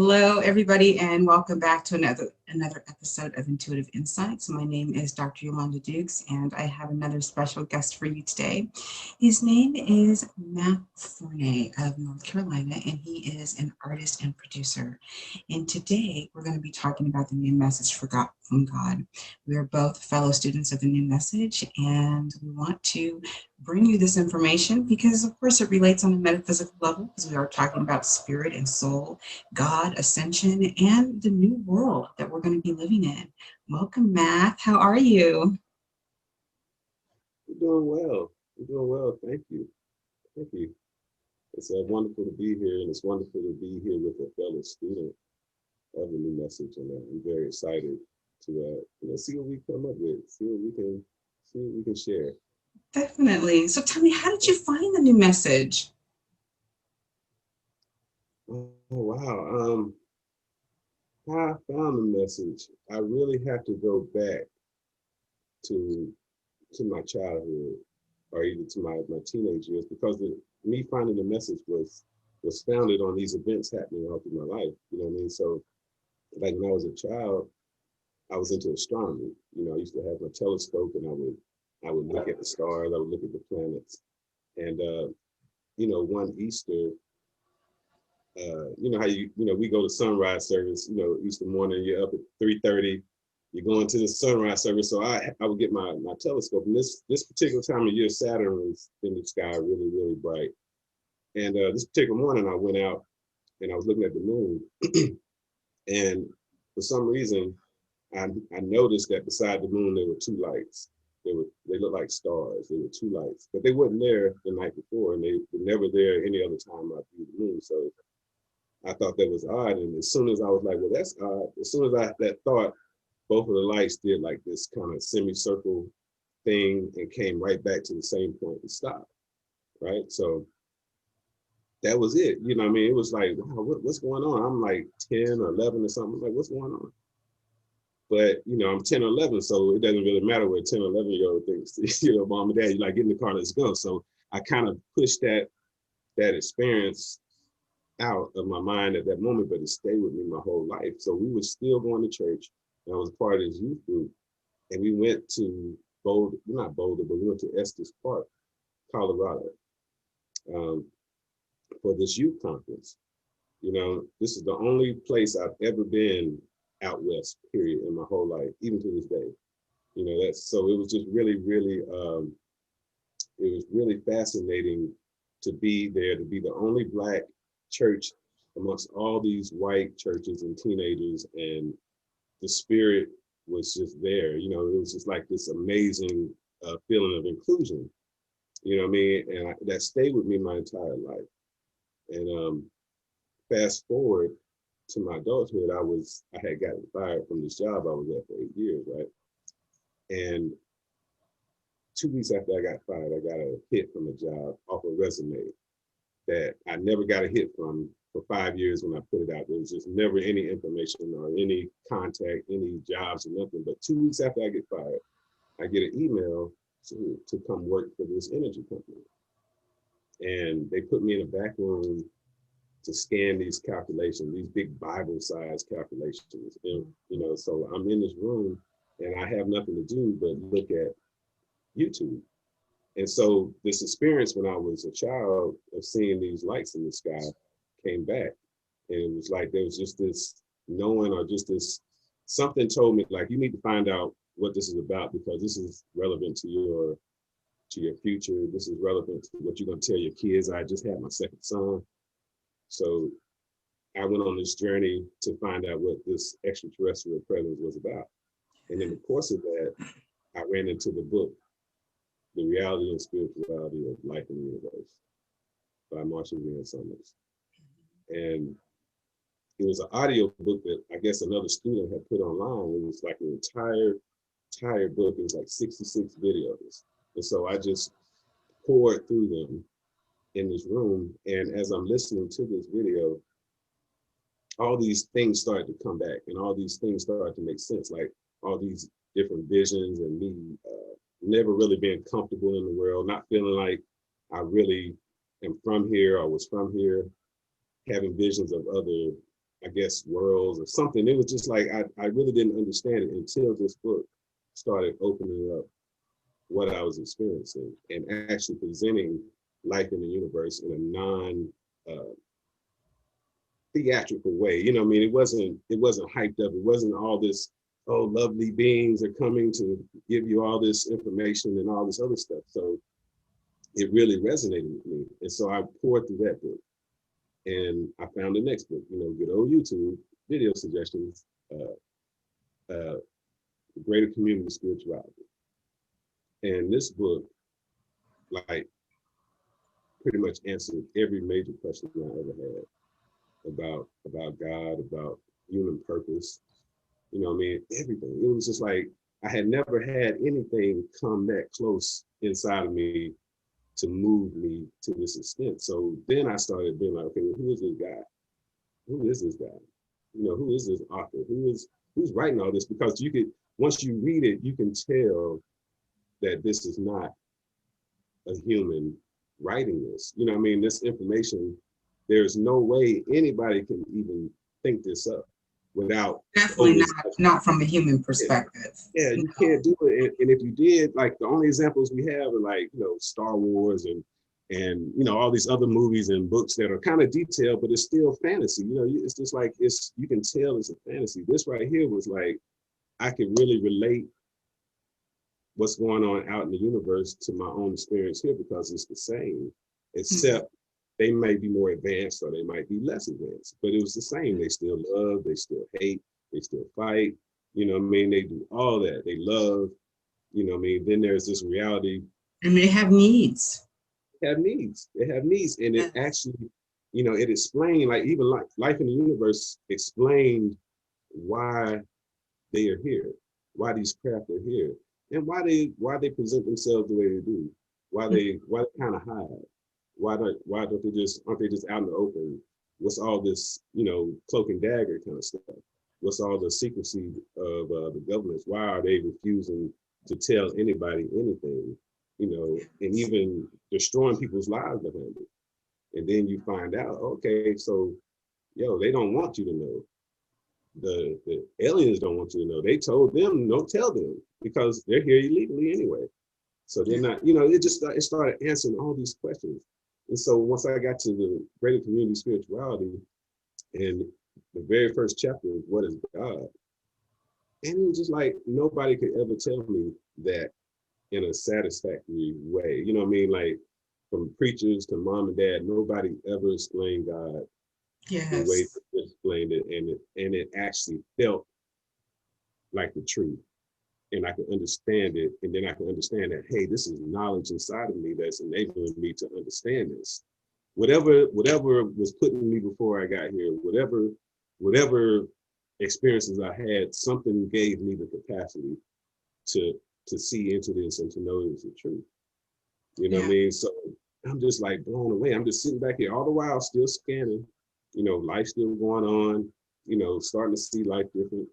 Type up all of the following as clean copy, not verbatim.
Hello, everybody, and welcome back to another episode of Intuitive Insights. My name is Dr. Yolanda Dukes, and I have another special guest for you today. His name is Mathe Forney of North Carolina, and he is an artist and producer. And today, we're going to be talking about the new message from God. We are both fellow students of the new message, and we want to bring you this information because, of course, it relates on a metaphysical level, because we are talking about spirit and soul, God, ascension, and the new world that we're going to be living in. Welcome, Mathe. How are you? We're doing well. We're doing well. Thank you. Thank you. It's wonderful to be here, and it's wonderful to be here with a fellow student of the new message. And I'm very excited to see what we come up with, see what we can share. Definitely. So tell me, how did you find the new message? Oh wow. How I found the message, I really have to go back to my childhood, or even to my teenage years, because me finding the message was founded on these events happening all through my life. You know what I mean? So, like when I was a child, I was into astronomy. You know, I used to have a telescope, and I would look at the stars, I would look at the planets, and one Easter, you know how we go to sunrise service. You know, Easter morning, you're up at 3:30. You're going to the sunrise service, so I would get my telescope. And this particular time of year, Saturn was in the sky, really, really bright. And this particular morning, I went out and I was looking at the moon, and for some reason, I noticed that beside the moon there were two lights. They looked like stars. There were two lights, but they weren't there the night before, and they were never there any other time I viewed the moon. So I thought that was odd. And as soon as I was like, well, that's odd. As soon as I that thought, both of the lights did like this kind of semicircle thing and came right back to the same point and stopped. Right. So that was it. You know what I mean? It was like, wow, what's going on? I'm like 10 or 11 or something. I'm like, what's going on? But, I'm 10 or 11, so it doesn't really matter what a 10 or 11-year-old thinks. Mom and dad, you're like, get in the car, let's go. So I kind of pushed that experience out of my mind at that moment, but it stayed with me my whole life. So we were still going to church, and I was part of this youth group, and we went to not Boulder, but we went to Estes Park, Colorado, for this youth conference. This is the only place I've ever been out west, period, in my whole life, even to this day. So it was just really, really, it was really fascinating to be there, to be the only Black church amongst all these white churches and teenagers, and the spirit was just there. It was just like this amazing feeling of inclusion. You know what I mean? And that stayed with me my entire life. And fast forward to my adulthood, I had gotten fired from this job I was at for 8 years, right? And 2 weeks after I got fired, I got a hit from a job off a resume that I never got a hit from for 5 years when I put it out. There was just never any information or any contact, any jobs or nothing. But 2 weeks after I get fired, I get an email to come work for this energy company. And they put me in a back room to scan these calculations, these big Bible-sized calculations. And, so I'm in this room and I have nothing to do but look at YouTube. And so this experience when I was a child of seeing these lights in the sky came back. And it was like there was just this knowing, or just this, something told me, like, you need to find out what this is about, because this is relevant to your future. This is relevant to what you're going to tell your kids. I just had my second son. So I went on this journey to find out what this extraterrestrial presence was about. And in the course of that, I ran into the book, The Reality and Spirituality of Life in the Universe, by Marshall Vian Summers. And it was an audio book that I guess another student had put online. It was like an entire book. It was like 66 videos. And so I just poured through them in this room. And as I'm listening to this video, all these things started to come back, and all these things started to make sense, like all these different visions, and me never really being comfortable in the world, not feeling like I really am from here or was from here, having visions of other I guess, worlds or something. It was just like, I really didn't understand it until this book started opening up what I was experiencing and actually presenting life in the universe in a non theatrical way. You know what I mean? It wasn't hyped up. It wasn't all this, oh, lovely beings are coming to give you all this information and all this other stuff. So it really resonated with me. And so I poured through that book. And I found the next book, good old YouTube video suggestions, Greater Community Spirituality. And this book, like, pretty much answered every major question I ever had about God, about human purpose. You know what I mean? Everything. It was just like I had never had anything come that close inside of me to move me to this extent. So then I started being like, okay, well, who is this guy? Who is this guy? Who is this author? Who's writing all this? Because you could, once you read it, you can tell that this is not a human writing this. You know what I mean? This information, there's no way anybody can even think this up without Definitely not from a human perspective. Yeah, you can't do it. And if you did, like, the only examples we have are like, Star Wars and all these other movies and books that are kind of detailed, but it's still fantasy. It's just like, you can tell it's a fantasy. This right here was like, I could really relate what's going on out in the universe to my own experience here, because it's the same, except they may be more advanced or they might be less advanced, but it was the same. They still love, they still hate, they still fight, you know what I mean? They do all that. They love, you know what I mean? Then there's this reality. And they have needs. They have needs. And it actually, it explained, like, even like life in the universe explained why they are here, why these craft are here, and why they present themselves the way they do, why they kind of hide. Aren't they just out in the open? What's all this, cloak and dagger kind of stuff? What's all the secrecy of the governments? Why are they refusing to tell anybody anything? And even destroying people's lives behind it. And then you find out, okay, so, they don't want you to know. The aliens don't want you to know. They told them, don't tell them, because they're here illegally anyway. So they're not, it started answering all these questions. And so once I got to the Greater Community Spirituality, and the very first chapter is What is God? And it was just like, nobody could ever tell me that in a satisfactory way. You know what I mean? Like, from preachers to mom and dad, nobody ever explained God the way they explained it. And it actually felt like the truth. And I could understand it. And then I could understand that, hey, this is knowledge inside of me that's enabling me to understand this. Whatever was put in me before I got here, whatever experiences I had, something gave me the capacity to see into this and to know it was the truth. You know what I mean? So I'm just like blown away. I'm just sitting back here all the while still scanning, life still going on, starting to see life different.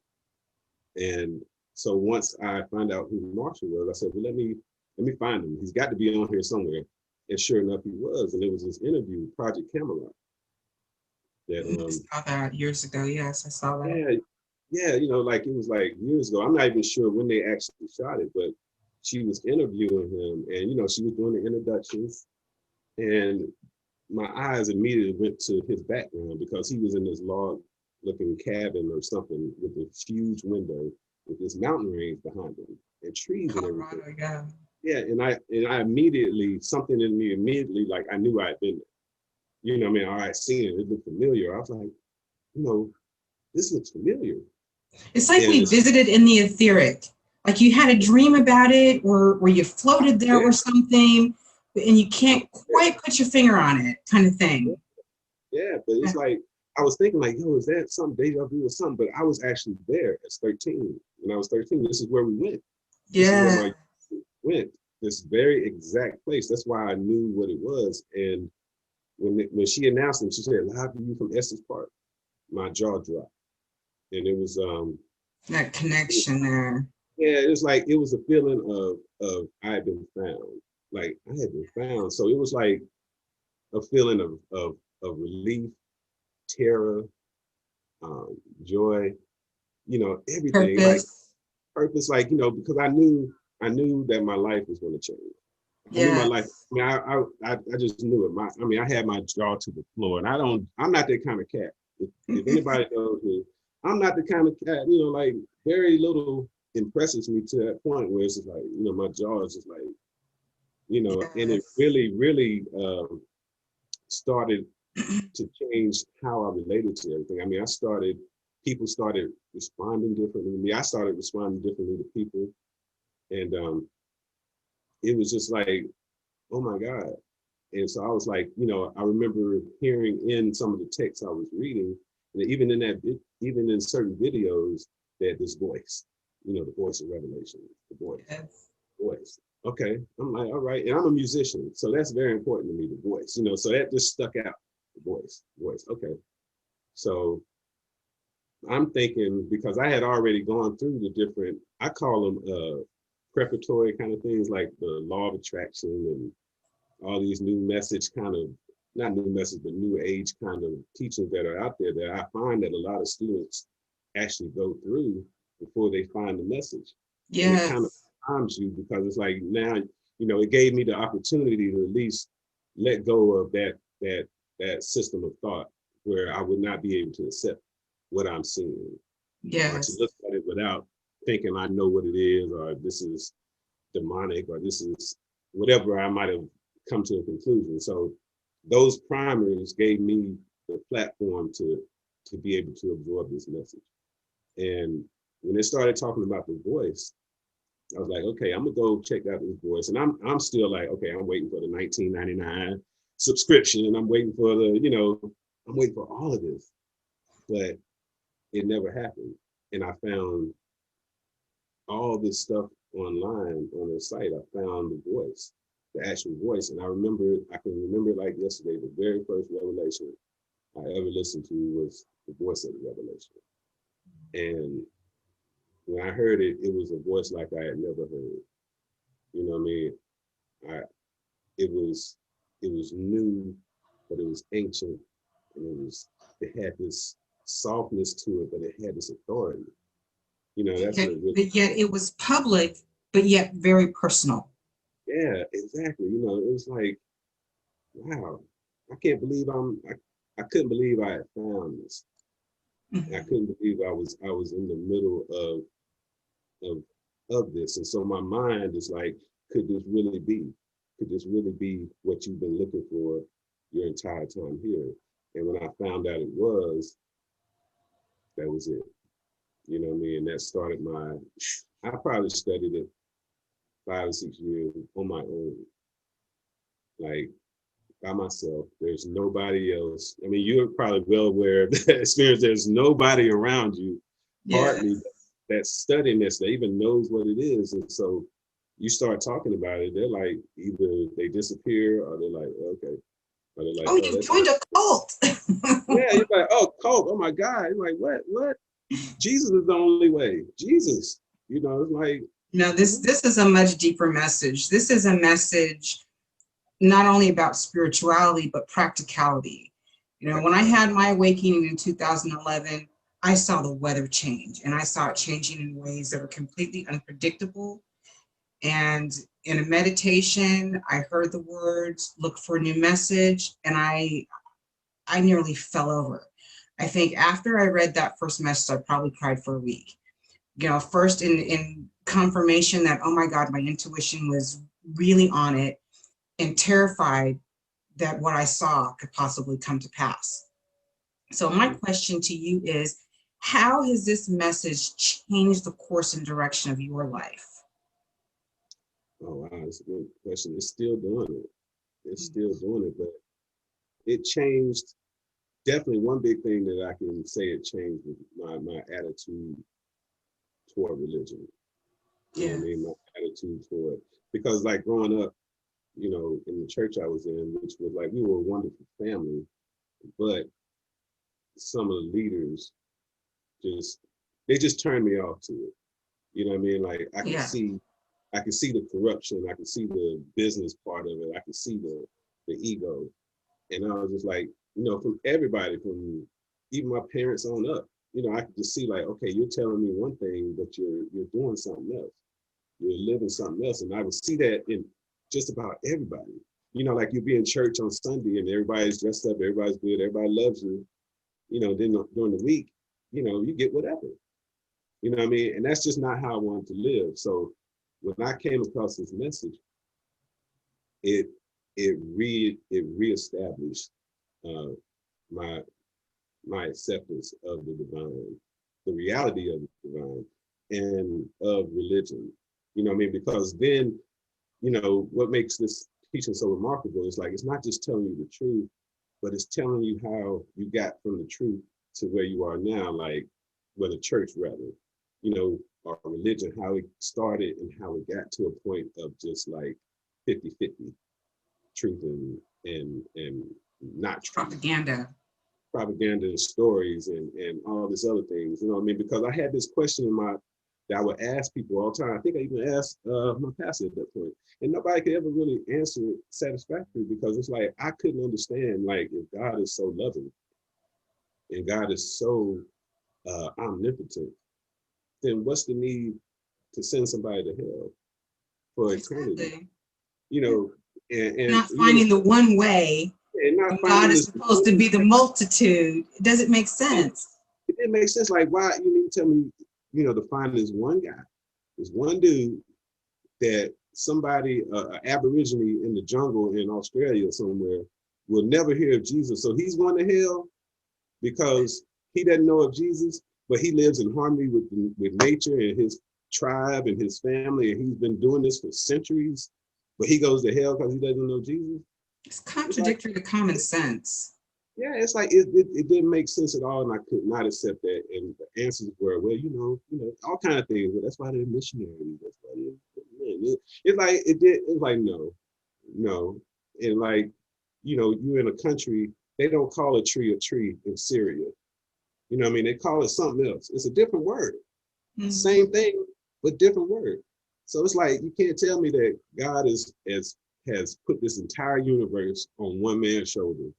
And so once I found out who Marshall was, I said, well, let me find him. He's got to be on here somewhere. And sure enough, he was. And it was this interview, Project Camelot. I saw that years ago. Yes, I saw that. Yeah, like it was like years ago. I'm not even sure when they actually shot it, but she was interviewing him, and she was doing the introductions, and my eyes immediately went to his background, because he was in this log-looking cabin or something with a huge window with this mountain range behind him and trees and everything. Yeah, and I immediately, something in me immediately, like, I knew I'd been there. You know what I mean? I seen it. It looked familiar. I was like, this looks familiar. It's like we visited in the etheric. Like you had a dream about it, or where you floated there or something, and you can't quite put your finger on it, kind of thing. Yeah, but it's like, I was thinking like, is that some deja vu or something? But I was actually there at 13. When I was 13, this is where we went. Yeah. This very exact place. That's why I knew what it was. And when she announced it, she said, live to you from Essex Park, my jaw dropped. And it was that connection there. Yeah, it was like, it was a feeling of I had been found. Like, I had been found. So it was like a feeling of relief, terror, joy, everything, like Purpose. purpose, like, because I knew that my life was going to change. I knew my life. Yes. I mean, I just knew it. I had my jaw to the floor, and I'm not that kind of cat. If anybody knows me, I'm not the kind of cat, like very little impresses me to that point where it's just like, my jaw is just like, and it Yes. really, really started to change how I related to everything. I mean, people started responding differently to me. I started responding differently to people. And it was just like, oh my God. And so I was like, I remember hearing in some of the texts I was reading, and even in certain videos, that this voice, the voice of revelation, the Yes. voice. Okay, I'm like, all right, and I'm a musician, so that's very important to me, the voice, so that just stuck out, the voice. Okay, so I'm thinking, because I had already gone through the different, I call them preparatory kind of things, like the law of attraction and all these new message kind of, not new message, but new age kind of teachings that are out there, that I find that a lot of students actually go through before they find the message. And it kind of Yes. harms you, because it's like, now, it gave me the opportunity to at least let go of that system of thought, where I would not be able to accept what I'm seeing, or to Yes. look at it without thinking I know what it is, or this is demonic, or this is whatever I might have come to a conclusion. So those primers gave me the platform to be able to absorb this message. And when they started talking about the voice, I was like, okay, I'm gonna go check out this voice. And I'm still like, okay, I'm waiting for the 1999 subscription, and I'm waiting for I'm waiting for all of this. But it never happened. And I found all this stuff online on their site. I found the voice, the actual voice. And I can remember it like yesterday, the very first revelation I ever listened to was the voice of the revelation. And when I heard it, it was a voice like I had never heard. You know what I mean? I it was it was new, but it was ancient, and it had this softness to it, but it had this authority. That's what it really. But yet it was public, but yet very personal. Yeah, exactly. It was like, wow, I can't believe I couldn't believe I had found this. And I Mhm. couldn't believe I was in the middle of of this. And so my mind is like, could this really be? Could this really be what you've been looking for your entire time here? And when I found out it was, that was it. You know what I mean? And that started I probably studied it 5 or 6 years on my own, like by myself. There's nobody else. I mean, you're probably well aware of that experience. There's nobody around you, hardly, Yes. that's studying this, that even knows what it is. And so you start talking about it, they're like, either they disappear, or they're like, okay. Or they're like, Oh, oh, you that's, joined a cult. yeah, you're like, oh, Coke, oh my God. You're like, what? Jesus is the only way. Jesus. It's like, No, this is a much deeper message. This is a message not only about spirituality, but practicality. When I practical. had my awakening in 2011, I saw the weather change, and I saw it changing in ways that were completely unpredictable. And in a meditation, I heard the words, look for a new message, and I nearly fell over. I think after I read that first message, I probably cried for a week. First in confirmation that, oh my God, my intuition was really on it, and terrified that what I saw could possibly come to pass. So my Mhm. question to you is, how has this message changed the course and direction of your life? Oh, wow, that's a good question. It's still doing it. It's still doing it, but it changed. Definitely one big thing that I can say it changed was my attitude toward religion. You know what I mean? Yes. My attitude toward, because like growing up, in the church I was in, which was like, we were a wonderful family, but some of the leaders just, they just turned me off to it. You know what I mean? Like Yeah. I could see the corruption, I could see the business part of it, I could see the ego. And I was just like, from everybody, from even my parents on up, I could just see like, okay, you're telling me one thing, but you're doing something else. You're living something else. And I would see that in just about everybody. Like you'll be in church on Sunday and everybody's dressed up, everybody's good, everybody loves you. Then during the week, you get whatever. You know what I mean? And that's just not how I wanted to live. So when I came across this message, it reestablished uh, my my acceptance of the divine, the reality of the divine, and of religion. You know what I mean? Because then, what makes this teaching so remarkable is like it's not just telling you the truth, but it's telling you how you got from the truth to where you are now, like the church rather, our religion, how it started and how it got to a point of just like 50-50 truth and not truth. Propaganda and stories and all this other things, what I mean? Because I had this question that I would ask people all the time. I think I even asked my pastor at that point, and nobody could ever really answer it satisfactorily because it's like I couldn't understand, like, if God is so loving and God is so omnipotent, then what's the need to send somebody to hell for eternity? Exactly. And not finding the one way. And not God is supposed to be the multitude. It doesn't make sense. It didn't make sense. Like, why you mean to tell me, to find this one guy, this one dude that somebody, Aborigine in the jungle in Australia somewhere, will never hear of Jesus. So he's going to hell because he doesn't know of Jesus, but he lives in harmony with nature and his tribe and his family, and he's been doing this for centuries, but he goes to hell because he doesn't know Jesus. It's contradictory to common sense. Yeah, it's like it didn't make sense at all, and I could not accept that. And the answers were, well, all kind of things. Well, that's why they're missionaries. That's why it's like it's like no, and like you're in a country, they don't call a tree in Syria. You know what I mean? They call it something else. It's a different word. Mm-hmm. Same thing, but different word. So it's like you can't tell me that God has put this entire universe on one man's shoulder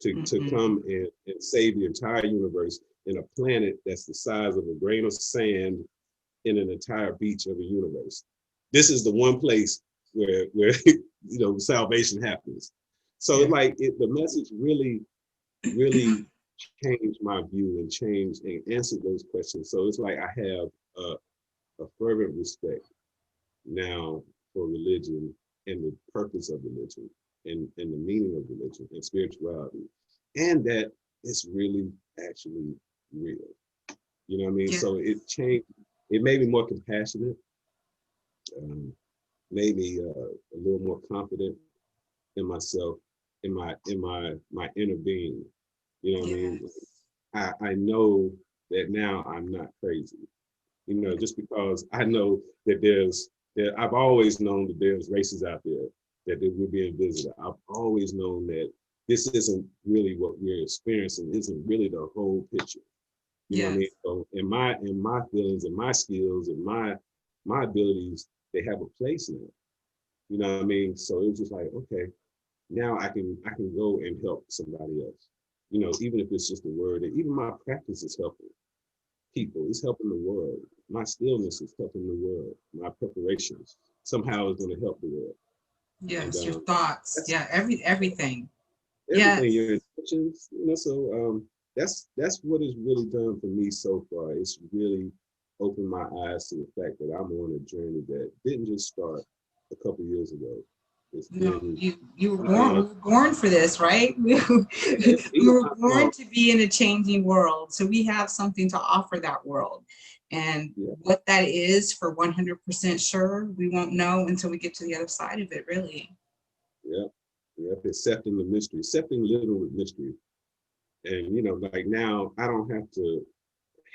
to come and save the entire universe in a planet that's the size of a grain of sand in an entire beach of the universe. This is the one place where salvation happens. So the message really changed my view and answered those questions. So it's like I have a fervent respect now for religion and the purpose of religion and the meaning of religion and spirituality, and that it's really actually real. You know what I mean? Yeah. So it made me more compassionate, made me a little more confident in myself, in my inner being. You know what I mean? I know that now I'm not crazy. Just because I know that I've always known that there's races out there that we're being visited. I've always known that this isn't really what we're experiencing, isn't really the whole picture. You know what I mean? So in my feelings and my skills and my abilities, they have a place now. You know what I mean? So it was just like, okay, now I can go and help somebody else. Even if it's just a word, and even my practice is helping people, it's helping the world. My stillness is helping the world. My preparations somehow is going to help the world. Yes, and, your thoughts. Everything. Everything, your intentions. So that's what it's really done for me so far. It's really opened my eyes to the fact that I'm on a journey that didn't just start a couple years ago. You were born for this, right? We were born to be in a changing world, so we have something to offer that world. And what that is for 100% sure, we won't know until we get to the other side of it, really. Accepting the mystery, accepting living with mystery. And like now I don't have to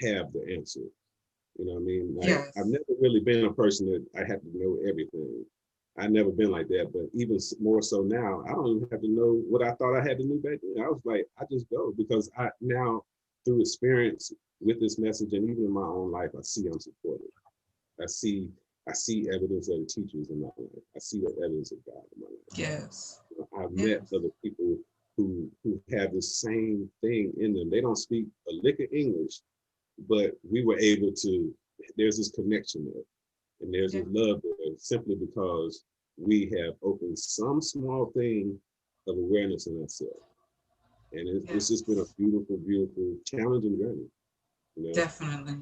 have the answer. You know what I mean? Like, I've never really been a person that I have to know everything. I've never been like that, but even more so now, I don't even have to know what I thought I had to know back then. I was like, I just go because I now, through experience with this message and even in my own life, I see I'm supported. I see evidence of the teachers in my life. I see the evidence of God in my life. Yes. I've met other people who have the same thing in them. They don't speak a lick of English, but we were able to, there's this connection there. And there's this love there simply because we have opened some small thing of awareness in ourselves. And it's just been a beautiful, beautiful, challenging journey. You know? Definitely.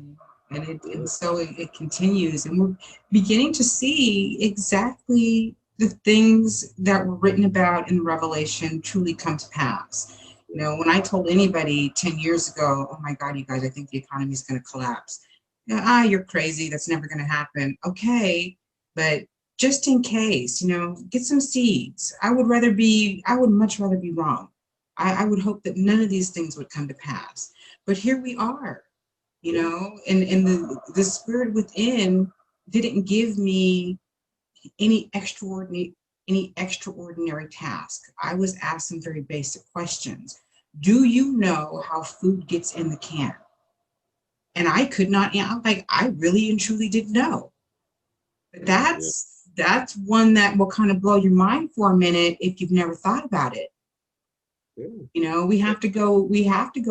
And so it continues, and we're beginning to see exactly the things that were written about in Revelation truly come to pass. You know, when I told anybody 10 years ago, oh my God, you guys, I think the economy is going to collapse. Yeah, you're crazy. That's never going to happen. Okay, but just in case, you know, get some seeds. I would much rather be wrong. I would hope that none of these things would come to pass. But here we are, you know, and the spirit within didn't give me any extraordinary task. I was asked some very basic questions. Do you know how food gets in the can? And I could not, I'm like, I really and truly didn't know. But that's one that will kind of blow your mind for a minute if you've never thought about it. You know, we have to go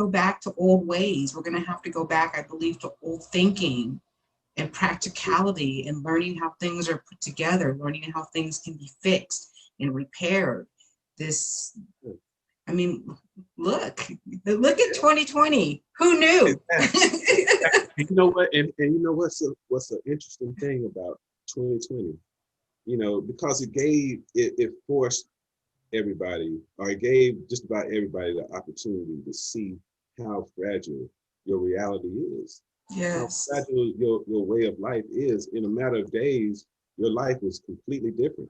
back to old ways. We're going to have to go back, I believe, to old thinking and practicality and learning how things are put together, learning how things can be fixed and repaired. This, I mean, look at 2020. Who knew? You know what? And you know what's an interesting thing about 2020? You know, because it forced everybody, or it gave just about everybody the opportunity to see how fragile your reality is. Yes. How fragile your way of life is. In a matter of days, your life was completely different.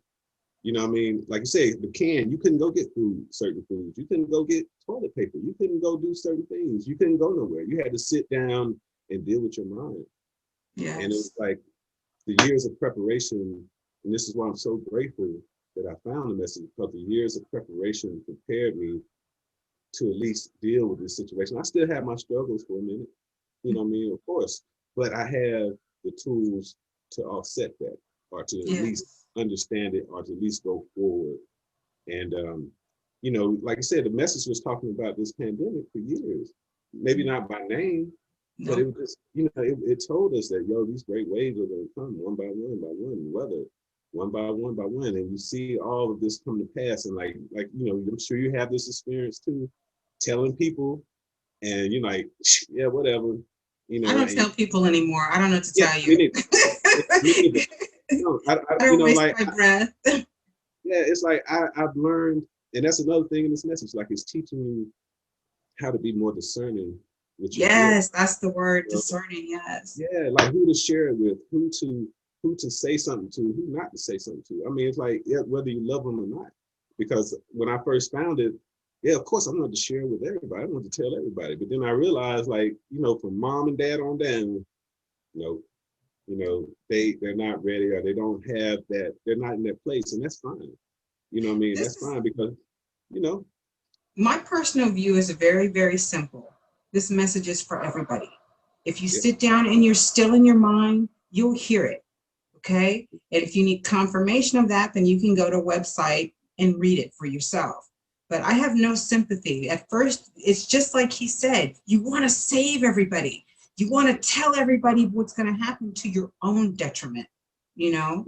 You know what I mean? Like you say, the can, you couldn't go get certain foods. You couldn't go get toilet paper. You couldn't go do certain things. You couldn't go nowhere. You had to sit down and deal with your mind. Yes. And it was like the years of preparation, and this is why I'm so grateful that I found the message, because the years of preparation prepared me to at least deal with this situation. I still have my struggles for a minute, you know what I mean, of course, but I have the tools to offset that, or to at least understand it, or to at least go forward. And, you know, like I said, the message was talking about this pandemic for years, maybe not by name, but it was just, you know, it told us that, yo, these great waves are going to come one by one, whether one by one, and you see all of this come to pass. And like, you know, I'm sure you have this experience too, telling people, and you're like, yeah, whatever, you know. I don't tell people anymore. I don't know what to tell you. Me neither. No, I don't you know, waste like, my breath. Yeah, it's like I've learned, and that's another thing in this message, like it's teaching you how to be more discerning with your gift. That's the word, You know? discerning. Yes. Yeah, like who to share it with, who to say something to, who not to say something to. I mean, it's like, yeah, whether you love them or not. Because when I first found it, yeah, of course I wanted to share with everybody. I wanted to tell everybody. But then I realized, like, you know, from mom and dad on down, you know, they're not ready, or they don't have that, they're not in that place, and that's fine. You know what I mean? That's fine, because, you know. My personal view is very, very simple. This message is for everybody. If you sit down and you're still in your mind, you'll hear it. Okay. And if you need confirmation of that, then you can go to a website and read it for yourself. But I have no sympathy. At first, it's just like he said, you want to save everybody. You want to tell everybody what's going to happen to your own detriment, you know?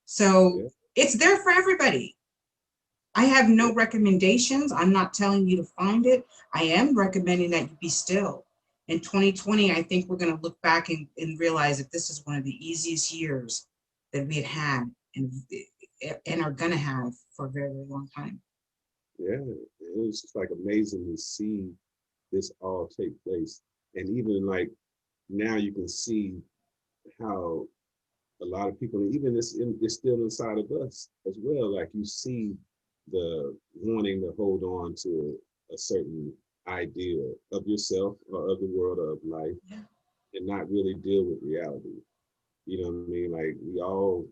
So it's there for everybody. I have no recommendations. I'm not telling you to find it. I am recommending that you be still. In 2020, I think we're going to look back and realize that this is one of the easiest years that we had and are going to have for a very, very long time. Yeah, it was just like amazing to see this all take place. And even like now you can see how a lot of people, and even it's still inside of us as well. Like you see the wanting to hold on to a certain idea of yourself or of the world or of life, and not really deal with reality. You know what I mean? Like we all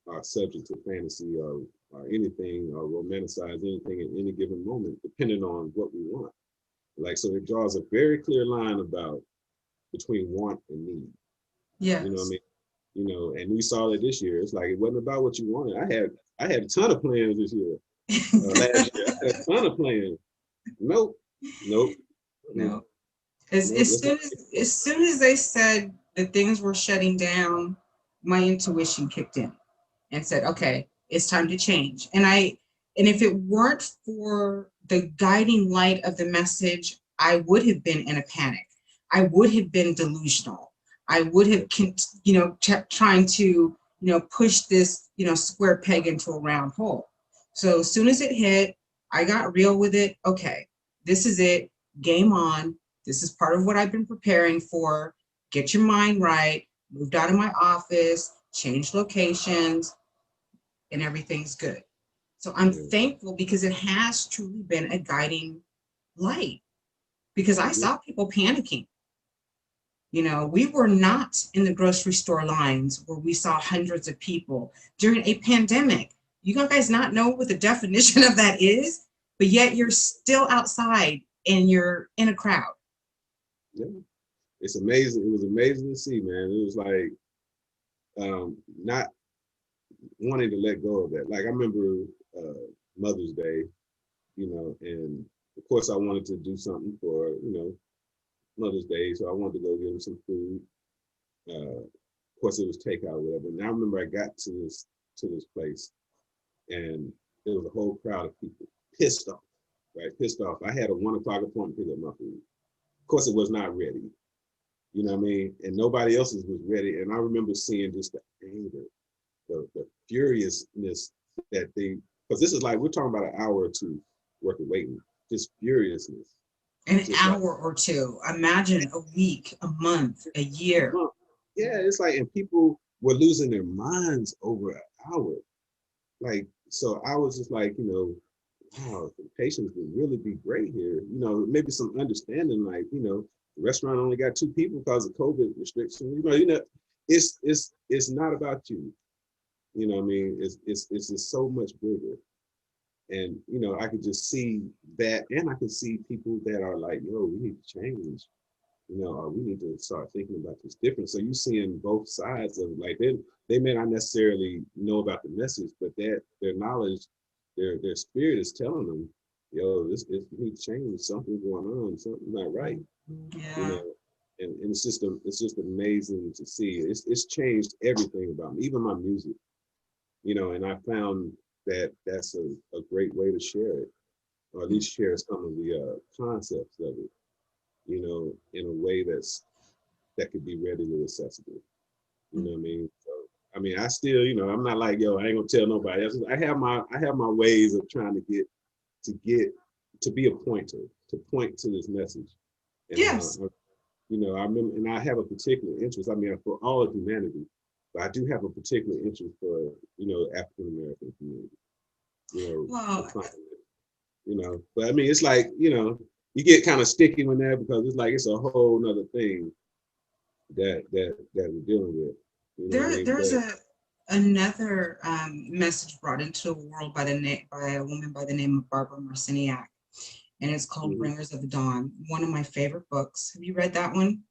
are subject to fantasy, or anything, or romanticize anything at any given moment, depending on what we want. Like, so it draws a very clear line about between want and need. Yeah. You know what I mean? You know, and we saw that this year. It's like it wasn't about what you wanted. I had a ton of plans this year. Last year, I had a ton of plans. Nope. Nope. No. As, Nope. as soon as as soon as they said that things were shutting down, my intuition kicked in and said, okay, it's time to change. And if it weren't for the guiding light of the message, I would have been in a panic. I would have been delusional. I would have, kept trying to, push this, square peg into a round hole. So as soon as it hit, I got real with it. Okay, this is it. Game on. This is part of what I've been preparing for. Get your mind right. Moved out of my office, changed locations, and everything's good. So I'm Yeah. thankful because it has truly been a guiding light, because I Yeah. saw people panicking. We were not in the grocery store lines where we saw hundreds of people during a pandemic. You guys not know what the definition of that is, but yet you're still outside and you're in a crowd. Yeah. It's amazing. It was amazing to see, man. It was like not wanting to let go of that. Like I remember Mother's Day, and of course I wanted to do something for, Mother's Day. So I wanted to go get them some food. Of course it was takeout or whatever. And I remember I got to this place and there was a whole crowd of people pissed off, right? Pissed off. I had a 1 o'clock appointment to pick up my food. Of course it was not ready. You know what I mean? And nobody else's was ready. And I remember seeing just the anger, the furiousness that because this is like, we're talking about an hour or two worth of waiting, just furiousness. An just hour or two. Imagine a week, a month, a year. Yeah, it's like, and people were losing their minds over an hour. Like, so I was just like, wow, the patience would really be great here. Maybe some understanding, like, the restaurant only got 2 people because of COVID restrictions. It's not about you. You know what I mean? It's just so much bigger. And, I could just see that, and I could see people that are like, yo, we need to change, or we need to start thinking about this different. So you seeing both sides of, like, they may not necessarily know about the message, but their knowledge, their spirit is telling them, yo, we need to change, something's going on, something's not right. Yeah. And it's just amazing to see. It's changed everything about me, even my music. And I found that that's a great way to share it, or at least share some of the concepts of it, in a way that could be readily accessible. You know what I mean? So, I mean, I still, I'm not like, yo, I ain't gonna tell nobody else. I have my ways of trying to be a pointer, to point to this message. And Yes. I remember, and I have a particular interest. I mean, for all of humanity, but I do have a particular interest for, African American community. Well, But I mean, it's like, you get kind of sticky with that because it's like it's a whole nother thing that we're dealing with. there's another message brought into the world by a woman by the name of Barbara Marciniak, and it's called Mhm. Ringers of the Dawn. One of my favorite books. Have you read that one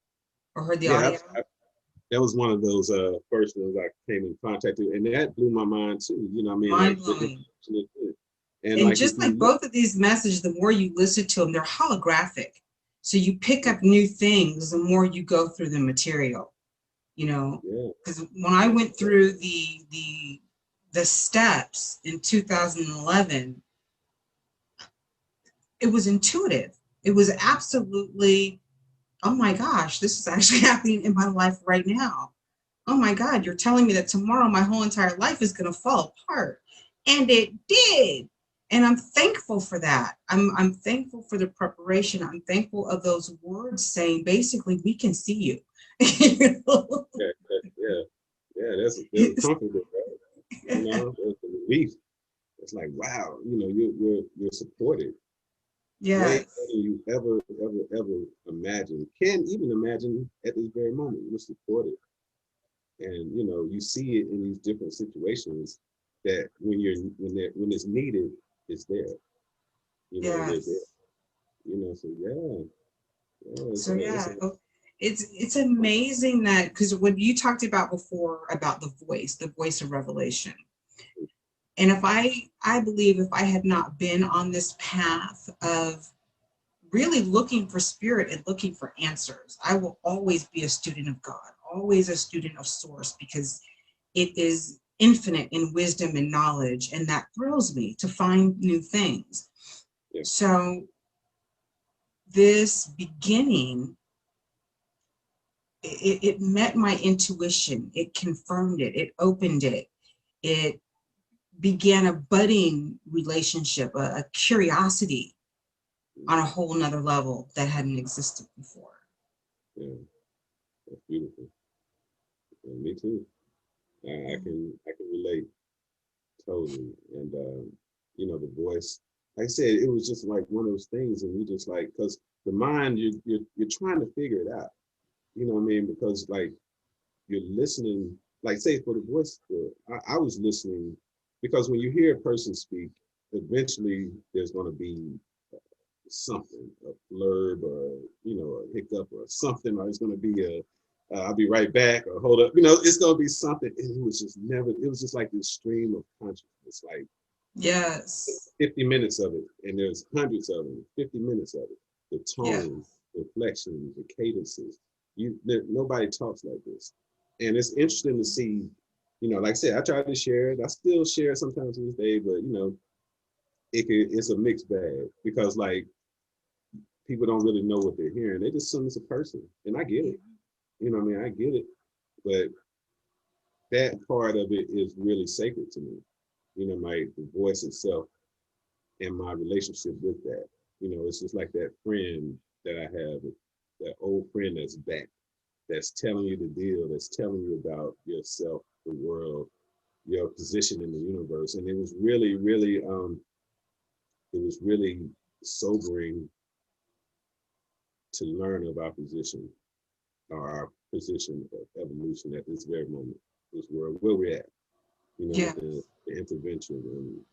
or heard the Yeah, audio? that was one of those first ones I came in contact with, and that blew my mind too. I mean, Mind like blowing. and And like if just like you both of these messages, the more you listen to them, they're holographic. So you pick up new things the more you go through the material, yeah, because when I went through the steps in 2011, it was intuitive. It was absolutely, oh my gosh, this is actually happening in my life right now. Oh my God, you're telling me that tomorrow my whole entire life is going to fall apart. And it did. And I'm thankful for that. I'm thankful for the preparation. I'm thankful of those words saying, basically, we can see you. yeah, there's a comfort there, right? There's a relief. It's like, wow, you're supported way more Yes. than you ever imagined. Can't even imagine at this very moment. You're supported. And you see it in these different situations that when it's needed, it's there. They're there. Yes. So yeah, So it's yeah, it's amazing that, because what you talked about before about the voice of revelation. And if I believe if I had not been on this path of really looking for spirit and looking for answers. I will always be a student of God, always a student of source, because it is infinite in wisdom and knowledge, and that thrills me to find new things. Yeah. So this beginning, it met my intuition, it confirmed it, it opened it, it began a budding relationship, a curiosity on a whole nother level that hadn't existed before. Yeah, that's beautiful. Yeah, me too. I can relate totally. And you know, the voice, like I said, it was just like one of those things, and you just like, because the mind, you're trying to figure it out. You know what I mean? Because like you're listening, like say for the voice, I was listening because when you hear a person speak, eventually there's going to be something, a blurb or, you know, a hiccup or something, or it's going to be I'll be right back or hold up, you know, it's going to be something. And it was just never, it was just like this stream of consciousness, like Yes. 50 minutes of it, and there's hundreds of them, 50 minutes of it. The Yeah. tone, the inflection, the cadences. Nobody talks like this. And it's interesting to see, you know, like I said, I try to share it. I still share it sometimes to this day, but you know, it's a mixed bag because like people don't really know what they're hearing. They just assume it's a person. And I get it. You know what I mean? I get it. But that part of it is really sacred to me. You know, the voice itself and my relationship with that. You know, it's just like that friend that I have, that old friend that's back, that's telling you the deal, that's telling you about yourself, the world, your position in the universe. And it was really, really, it was really sobering to learn of our position, or our position of evolution at this very moment, this world, where we're at, you know, Yeah. with the intervention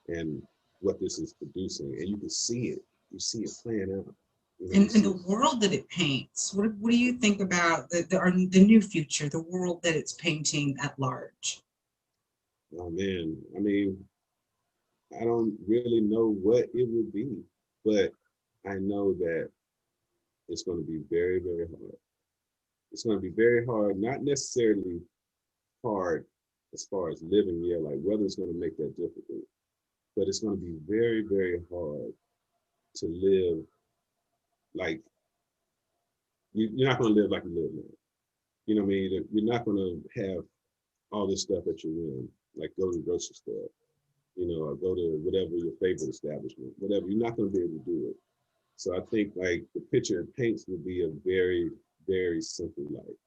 and what this is producing. And you can see it, you see it playing out. You know, In the world that it paints, what do you think about the new future, the world that it's painting at large? oh man, I mean, I don't really know what it would be, but I know that it's going to be very, very hard. It's going to be very hard, not necessarily hard as far as living here, like weather's going to make that difficult, but it's going to be very, very hard to live like you're not going to live like you live now. You know what I mean? You're not going to have all this stuff at your whim, like go to the grocery store, you know, or go to whatever your favorite establishment, whatever. You're not going to be able to do it. So I think like the picture it paints will be a very, very simple life,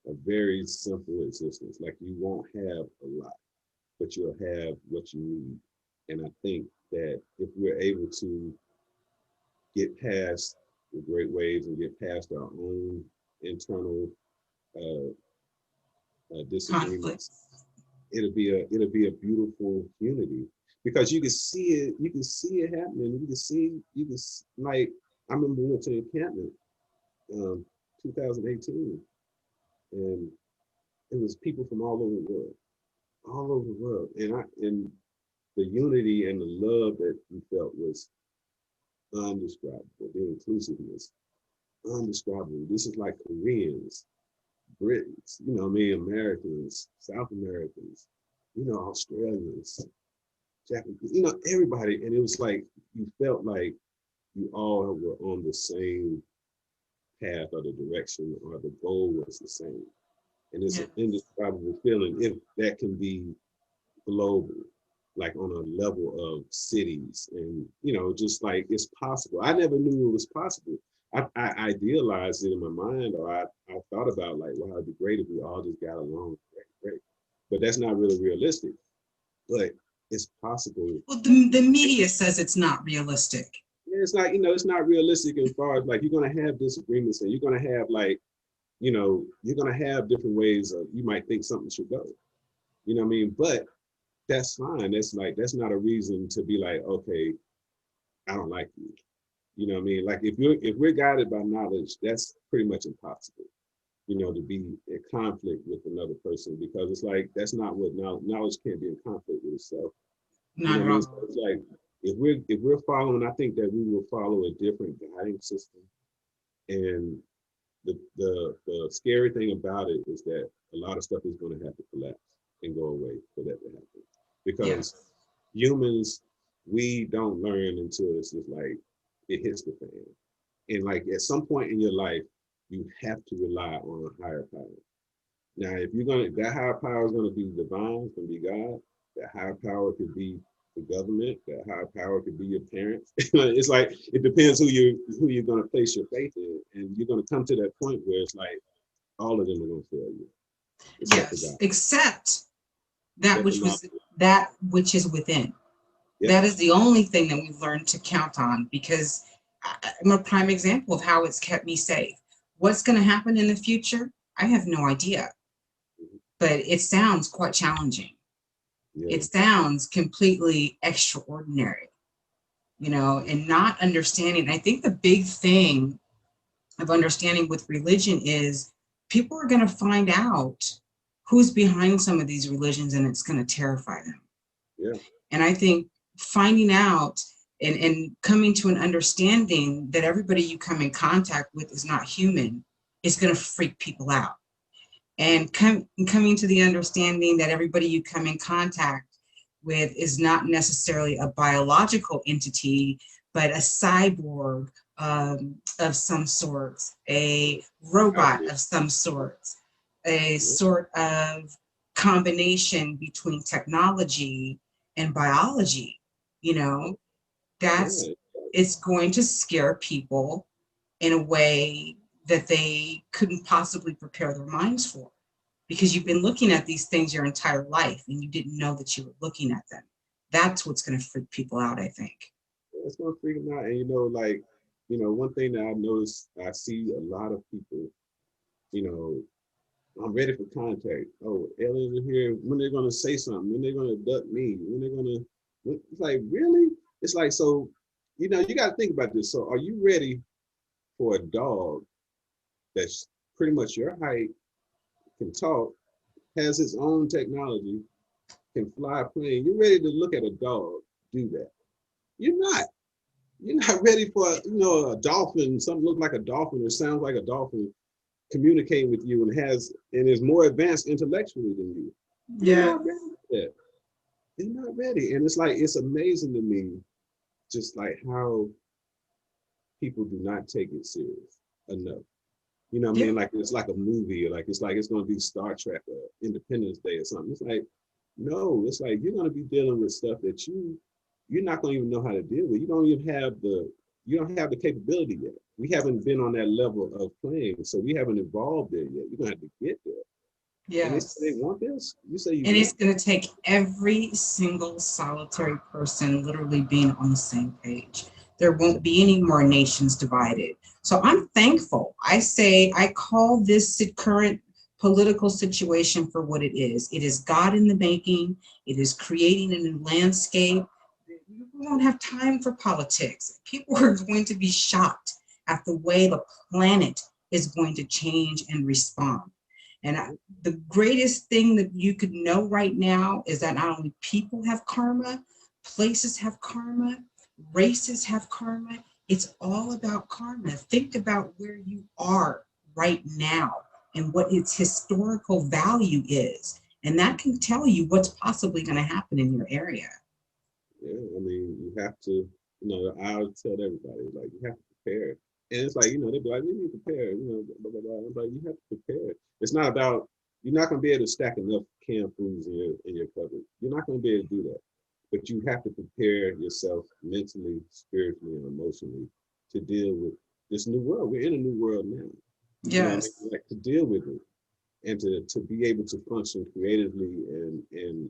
a very simple existence. Like you won't have a lot, but you'll have what you need. And I think that if we're able to get past the great waves and get past our own internal uh, Conflict. disagreements, it'll be a beautiful unity because you can see it happening. Like I remember we went to the encampment 2018, and it was people from all over the world, and the unity and the love that we felt was undescribable. The inclusiveness, undescribable. This is like Koreans, Britons, you know, me, Americans, South Americans, you know, Australians, Japanese, you know, everybody. And it was like you felt like you all were on the same path or the direction or the goal was the same. And it's Yeah. an indescribable feeling if that can be global, like on a level of cities and, you know, just like it's possible. I never knew it was possible. I idealized it in my mind, or I thought about like, wow, it'd be great if we all just got along. Great, great. But that's not really realistic. But it's possible. Well, the media says it's not realistic. Yeah, it's not, you know, it's not realistic as far as like you're gonna have disagreements and you're gonna have like, you know, you're gonna have different ways of you might think something should go. You know what I mean? But that's fine. That's like that's not a reason to be like, okay, I don't like you. You know what I mean? Like if we're guided by knowledge, that's pretty much impossible. You know, to be in conflict with another person because it's like that's not what knowledge can't be in conflict with itself. You know Not what at I mean? So all. it's like if we're following, I think that we will follow a different guiding system. And the scary thing about it is that a lot of stuff is going to have to collapse and go away for that to happen. Because Yes. humans, we don't learn until it's just like it hits the fan. And like at some point in your life, you have to rely on a higher power. Now, if you're gonna, that higher power is gonna be divine, it's gonna be God. That higher power could be the government. That higher power could be your parents. It's like it depends who you're gonna place your faith in, and you're gonna come to that point where it's like all of them are gonna fail you, except for Yes. God, Except except for knowledge. that which is within. Yeah, That is the only thing that we've learned to count on, because I'm a prime example of how it's kept me safe. What's going to happen in the future? I have no idea, but it sounds quite challenging. It yeah, sounds completely extraordinary, and not understanding. I think the big thing of understanding with religion is people are going to find out who's behind some of these religions, and it's going to terrify them. yeah, And I think finding out and coming to an understanding that everybody you come in contact with is not human is going to freak people out. And coming to the understanding that everybody you come in contact with is not necessarily a biological entity, but a cyborg of some sort, a robot hybrid. of some sort, a Yeah, sort of combination between technology and biology, you know, that's yeah, it's going to scare people in a way that they couldn't possibly prepare their minds for, because you've been looking at these things your entire life and you didn't know that you were looking at them. That's what's going to freak people out, I think. it's gonna freak them out. And like, one thing that I notice, I see a lot of people, you know, I'm ready for contact. Oh, aliens are here. When they're gonna say something? When they're gonna abduct me? When they're gonna? It's like really? It's like so. You got to think about this. So, are you ready for a dog that's pretty much your height, can talk, has its own technology, can fly a plane? You're ready to look at a dog do that? You're not. You're not ready for a dolphin. Something look like a dolphin or sounds like a dolphin communicating with you and is more advanced intellectually than you. You're Yeah. not ready for that. You're not ready. And it's like it's amazing to me just like how people do not take it serious enough. You know what I Yeah. mean? Like it's like a movie, or like it's gonna be Star Trek or Independence Day or something. It's like, no, it's like you're gonna be dealing with stuff that you're not gonna even know how to deal with. You don't have the capability yet. We haven't been on that level of playing, so we haven't evolved there yet. You're gonna have to get there. And they Yes. want this. You say you And it's want going to take every single solitary person literally being on the same page. There this. won't be any more nations divided. So I'm thankful. I call this current political situation for what it is. It is God in the making. It is creating a new landscape. We won't have time for politics. People are going to be shocked at the way the planet is going to change and respond. And the greatest thing that you could know right now is that not only people have karma, places have karma, races have karma. It's all about karma. Think about where you are right now and what its historical value is. And that can tell you what's possibly going to happen in your area. Yeah, I mean, you have to, I'll tell everybody, like, you have to prepare. And it's like, they'd be like, we need to prepare, blah, blah, blah. I'm like, you have to prepare. It's not about, you're not going to be able to stack enough canned foods in your cupboard. You're not going to be able to do that. But you have to prepare yourself mentally, spiritually, and emotionally to deal with this new world. We're in a new world now. You know what I Yes. mean? Like to deal with it and to be able to function creatively and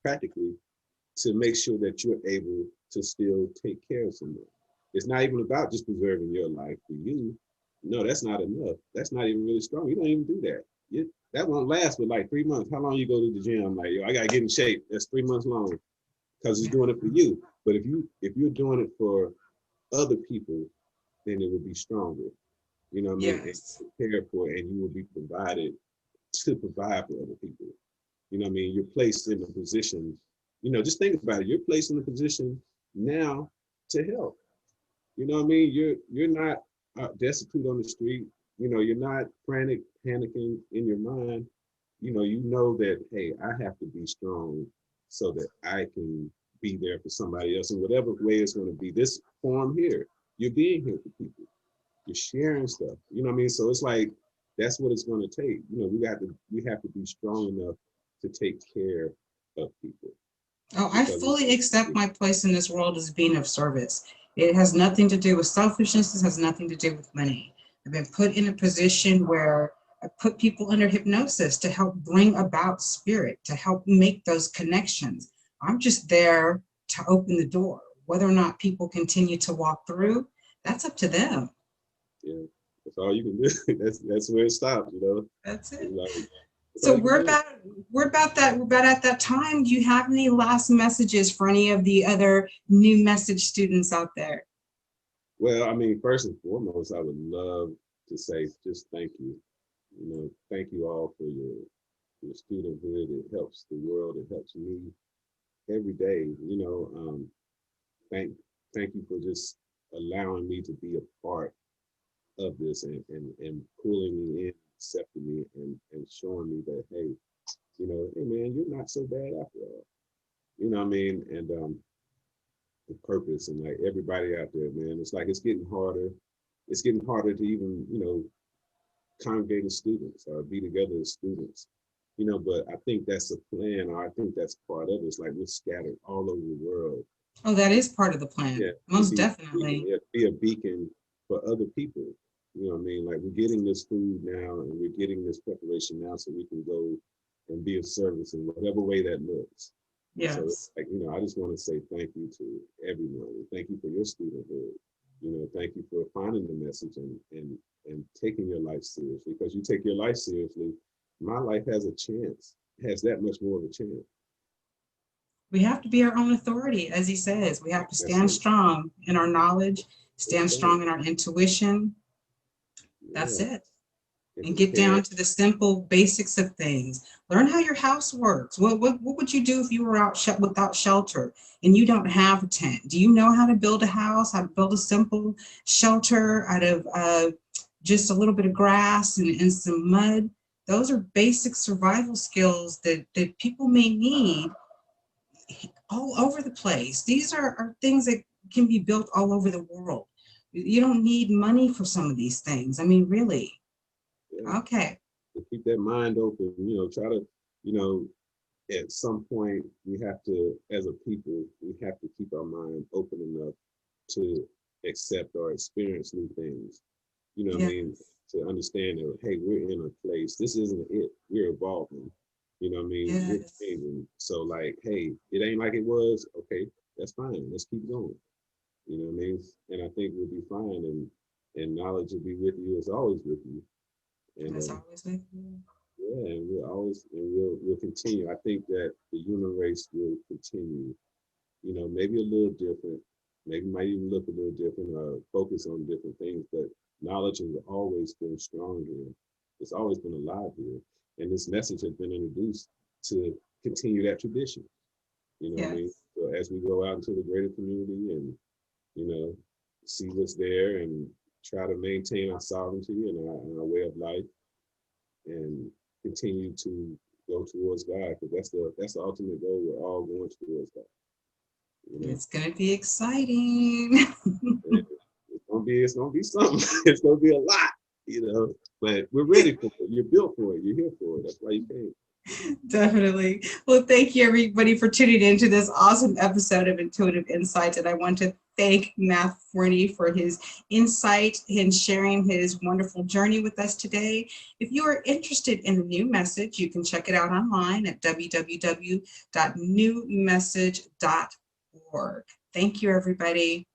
practically to make sure that you're able to still take care of someone. It's not even about just preserving your life for you. No, that's not enough. That's not even really strong. You don't even do that. That won't last for like 3 months. How long you go to the gym? I'm like, yo, I gotta get in shape. That's 3 months long because it's doing it for you. But if you're doing it for other people, then it will be stronger. You know what I mean? And Yes. prepared for it, and you will be provided to provide for other people. You know what I mean? You're placed in a position, just think about it. You're placed in a position now to help. You know what I mean? You're not destitute on the street. You know, you're not panicking in your mind. You know that, hey, I have to be strong so that I can be there for somebody else in whatever way it's going to be. This forum here, you're being here for people. You're sharing stuff. You know what I mean? So it's like that's what it's going to take. We have to be strong enough to take care of people. Oh, I Because fully accept my place in this world as being of service. It has nothing to do with selfishness. It has nothing to do with money. I've been put in a position where I put people under hypnosis to help bring about spirit, to help make those connections. I'm just there to open the door. Whether or not people continue to walk through, that's up to them. yeah, that's all you can do. That's where it stops. That's It's it. like that's all So you can do. we're about at that time. Do you have any last messages for any of the other new message students out there? Well, I mean, first and foremost, I would love to say just thank you. Thank you all for your studenthood. It helps the world. It helps me every day. Thank thank you for just allowing me to be a part of this and pulling me in, accepting me, and showing me that, hey, hey man, you're not so bad after all. You know what I mean? And the purpose and like everybody out there, man, it's like it's getting harder. It's getting harder to even, congregate as students or be together as students. But I think that's a plan, or I think that's part of it. It's like we're scattered all over the world. Oh, that is part of the plan. Yeah, to Most be a beacon, definitely. yeah, to be a beacon for other people. You know what I mean? Like we're getting this food now and we're getting this preparation now so we can go and be of service in whatever way that looks. So Yes. like, I just want to say thank you to everyone. Thank you for your studenthood. Thank you for finding the message and taking your life seriously. Because you take your life seriously, my life has a chance, has that much more of a chance. We have to be our own authority, as he says. We have to That's stand it. strong in our knowledge, That's stand right. strong in our intuition. That's Yeah. it. And And get prepare. down to the simple basics of things. Learn how your house works. What would you do if you were out without shelter and you don't have a tent? Do you know how to build a house, how to build a simple shelter out of just a little bit of grass and some mud? Those are basic survival skills that people may need all over the place. These are things that can be built all over the world. You don't need money for some of these things. I mean, really. Yeah. Okay. To keep that mind open, try to, you know, at some point we have to, as a people, we have to keep our mind open enough to accept or experience new things. You know what I Yeah. mean? To understand that, hey, we're in a place, this isn't it. We're evolving. You know what I mean? We're Yes. changing. So like, hey, it ain't like it was. Okay, that's fine. Let's keep going. You know what I mean? And I think we'll be fine, and knowledge will be with you as always with you. And As always with you. yeah, and we'll continue. I think that the human race will continue. Maybe a little different. Maybe might even look a little different or focus on different things, but knowledge has always been strong here. It's always been alive here. And this message has been introduced to continue that tradition. You know what I mean? Yes. So as we go out into the greater community and, you know, see what's there and try to maintain our sovereignty and our way of life and continue to go towards God, because that's the ultimate goal. We're all going towards that. You know, It's going to be exciting. and it's gonna be something. It's gonna be a lot. But we're ready for it. You're built for it. You're here for it. That's why you came. Definitely. Well, thank you everybody for tuning into this awesome episode of Intuitive Insights. And I want to thank Mathe Forney for his insight and sharing his wonderful journey with us today. If you are interested in the new message, you can check it out online at www.newmessage.org. Thank you, everybody.